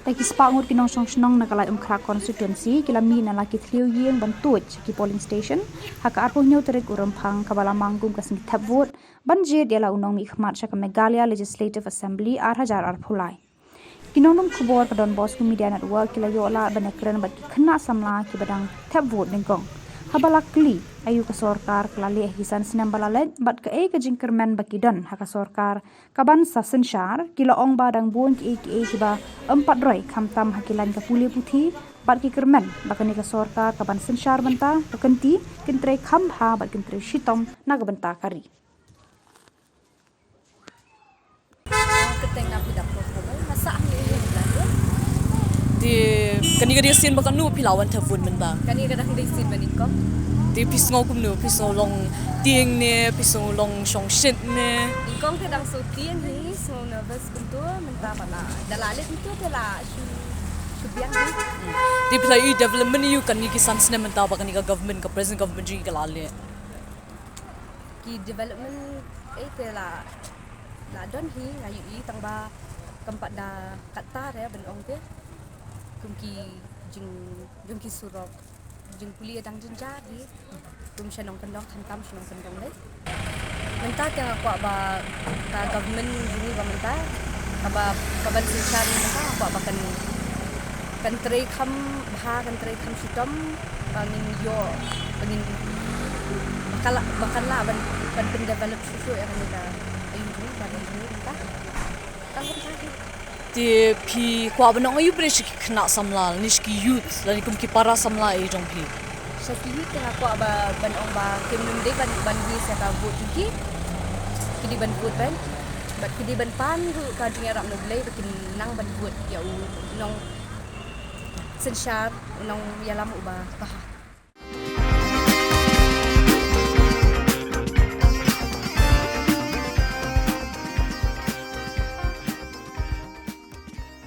Taki spangur kinong song nakalai Krak constituency kilami na laki thliu yeng bantuj ki polling station haka arpo nyau terik urampang kabala mangkum kasing thabot banje diala unong mi khmat shaka Meghalaya Legislative Assembly hajar arphulai kinonum khubor ka Don Bosco Media Network kilayo la banakran bat ki khna samla ki badang thabot ningkong habala kli ayu ka sorkar klali hisan sinam balale bat ka ka jingkermen bakidan haka sorkar kaban sasen syar kila ong badang buon ki ba 400 khamtam hakilan ka puli puthi bat ki kermen bakani ka sorkar kaban sensyar banta bakenti kintre khamha bat kintre shitom naga banta kari keteng napi dapur kabel masak ni belanda di kani dia sin bakan nu pilawan thavun menda kani kadang di sin manikop di pisngau kum nu pisau long tieng ne pisau long shong shit ne ingkong kadang sutien ni so nervous bentuk mentah mana dalalit itu pela subiang ni di play development you kani kisan sne menta bakan ka government ka present government ji ka lale ki development pela la don hi ngayu i tangba kampat da kata re ben ong ke kumki jing surok jing puli dang jenjadi kum shanong kendong khantam shanong kendong le menta ke aku ba ka government ini ba menta ba kaban sisan menta aku ba kan trei kham bha kan trei kham sitom bangin yo bangin bakal la ban develop susu ya kan da ayun ni ba ni menta tanggung sakit di pi kwa banong ayu presh ki khna samla nishki youth lani kum ki para samla e jong pi Sakit tengah aku ban ong ba kemnum de ban hi sa ka vote ki kidi ban vote ban bat kidi ban pan hu ka dunia ram noble bikin nang ban vote ya u nong sensyar nong yalam uba bah